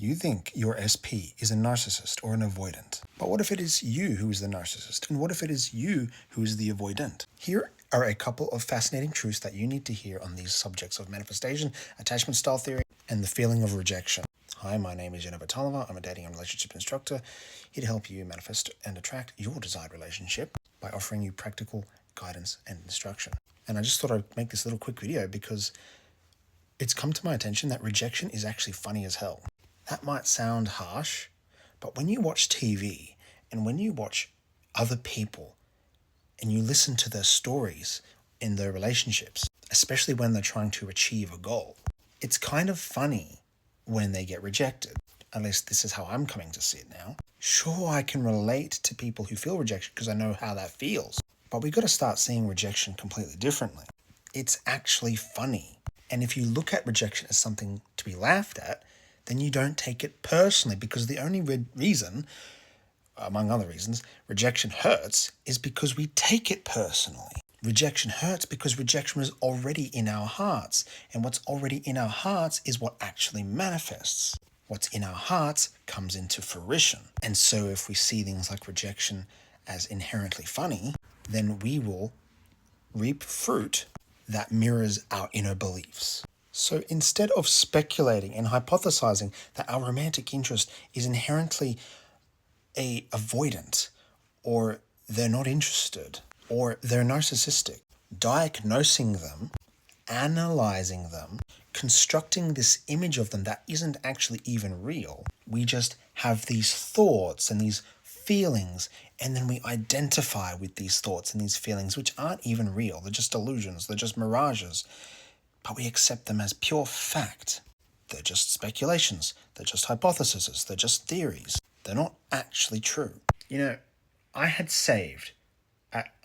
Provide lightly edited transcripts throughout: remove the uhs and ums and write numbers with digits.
You think your SP is a narcissist or an avoidant. But what if it is you who is the narcissist? And what if it is you who is the avoidant? Here are a couple of fascinating truths that you need to hear on these subjects of manifestation, attachment style theory, and the feeling of rejection. Hi, my name is Untitled. I'm a dating and relationship instructor, here to help you manifest and attract your desired relationship by offering you practical guidance and instruction. And I just thought I'd make this little quick video because it's come to my attention that rejection is actually funny as hell. That might sound harsh, but when you watch TV and when you watch other people and you listen to their stories in their relationships, especially when they're trying to achieve a goal, it's kind of funny when they get rejected. At least this is how I'm coming to see it now. Sure, I can relate to people who feel rejection because I know how that feels, but we got to start seeing rejection completely differently. It's actually funny. And if you look at rejection as something to be laughed at, then you don't take it personally, because the only reason, among other reasons, rejection hurts is because we take it personally. Rejection hurts because rejection is already in our hearts, and what's already in our hearts is what actually manifests. What's in our hearts comes into fruition. And so if we see things like rejection as inherently funny, then we will reap fruit that mirrors our inner beliefs. So instead of speculating and hypothesizing that our romantic interest is inherently a avoidant, or they're not interested, or they're narcissistic, diagnosing them, analyzing them, constructing this image of them that isn't actually even real. We just have these thoughts and these feelings, and then we identify with these thoughts and these feelings, which aren't even real. They're just illusions. They're just mirages. But we accept them as pure fact. They're just speculations. They're just hypotheses. They're just theories. They're not actually true. You know, I had saved,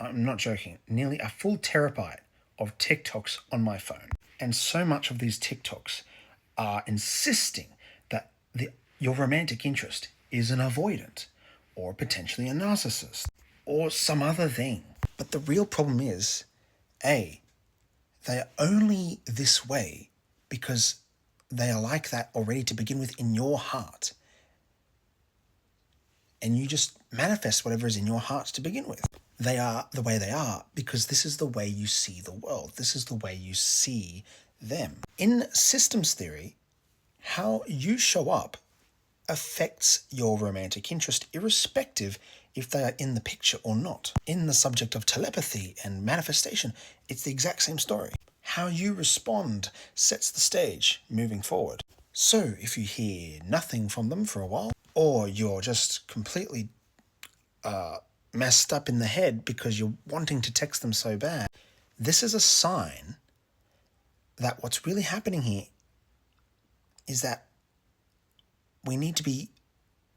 I'm not joking, nearly a full terabyte of TikToks on my phone. And so much of these TikToks are insisting that your romantic interest is an avoidant, or potentially a narcissist, or some other thing. But the real problem is, A, they are only this way because they are like that already to begin with in your heart. And you just manifest whatever is in your heart to begin with. They are the way they are because this is the way you see the world. This is the way you see them. In systems theory, how you show up affects your romantic interest irrespective if they are in the picture or not. In the subject of telepathy and manifestation, it's the exact same story. How you respond sets the stage moving forward. So if you hear nothing from them for a while, or you're just completely messed up in the head because you're wanting to text them so bad, this is a sign that what's really happening here is that we need to be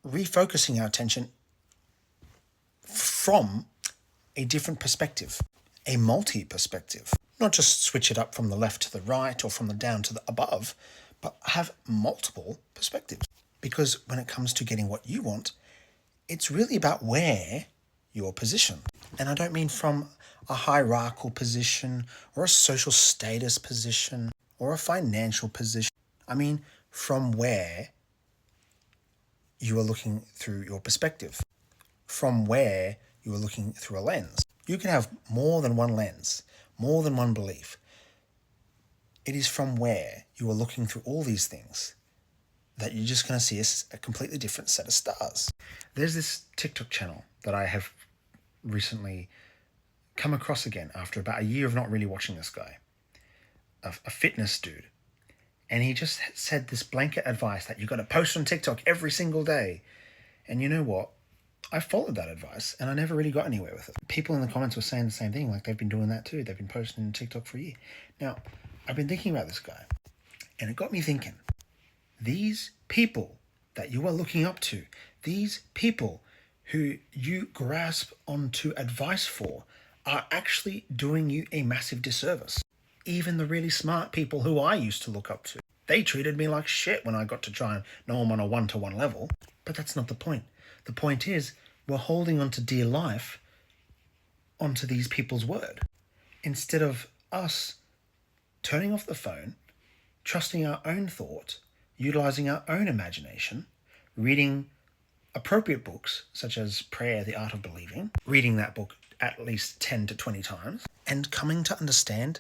refocusing our attention from a different perspective, a multi-perspective. Not just switch it up from the left to the right or from the down to the above, but have multiple perspectives. Because when it comes to getting what you want, it's really about where you're positioned. And I don't mean from a hierarchical position or a social status position or a financial position. I mean from where you are looking through your perspective, from where you are looking through a lens. You can have more than one lens, more than one belief. It is from where you are looking through all these things that you're just going to see a completely different set of stars. There's this TikTok channel that I have recently come across again after about a year of not really watching this guy, a fitness dude. And he just said this blanket advice that you've got to post on TikTok every single day. And you know what? I followed that advice and I never really got anywhere with it. People in the comments were saying the same thing, like they've been doing that too. They've been posting on TikTok for a year. Now, I've been thinking about this guy and it got me thinking, these people that you are looking up to, these people who you grasp onto advice for, are actually doing you a massive disservice. Even the really smart people who I used to look up to, they treated me like shit when I got to try and know them on a one-to-one level. But that's not the point. The point is, we're holding on to dear life onto these people's word. Instead of us turning off the phone, trusting our own thought, utilizing our own imagination, reading appropriate books such as Prayer, the Art of Believing, reading that book at least 10 to 20 times, and coming to understand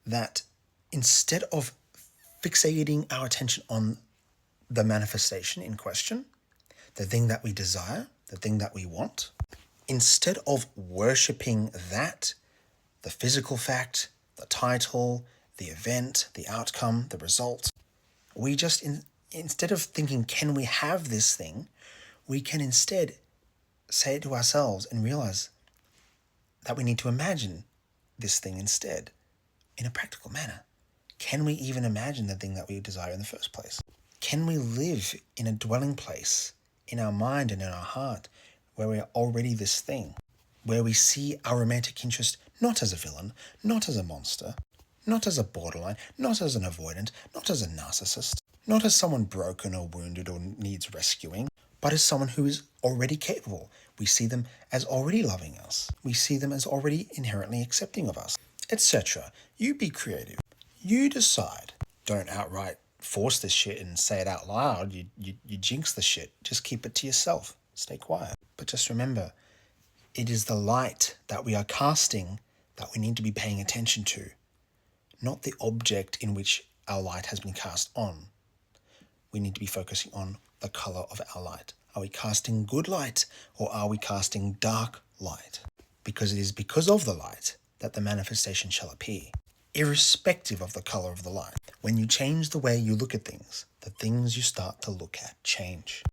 that instead of fixating our attention on the manifestation in question, the thing that we desire, the thing that we want, instead of worshipping that, the physical fact, the title, the event, the outcome, the result, we just, instead of thinking, can we have this thing, we can instead say it to ourselves and realize that we need to imagine this thing instead in a practical manner. Can we even imagine the thing that we desire in the first place? Can we live in a dwelling place in our mind and in our heart where we are already this thing, where we see our romantic interest not as a villain, not as a monster, not as a borderline, not as an avoidant, not as a narcissist, not as someone broken or wounded or needs rescuing, but as someone who is already capable. We see them as already loving us. We see them as already inherently accepting of us, etc. You be creative. You decide. Don't outright force this shit and say it out loud. You jinx the shit. Just keep it to yourself. Stay quiet. But just remember, it is the light that we are casting that we need to be paying attention to, not the object in which our light has been cast on. We need to be focusing on the color of our light. Are we casting good light or are we casting dark light? Because it is because of the light that the manifestation shall appear, irrespective of the color of the light. When you change the way you look at things, the things you start to look at change.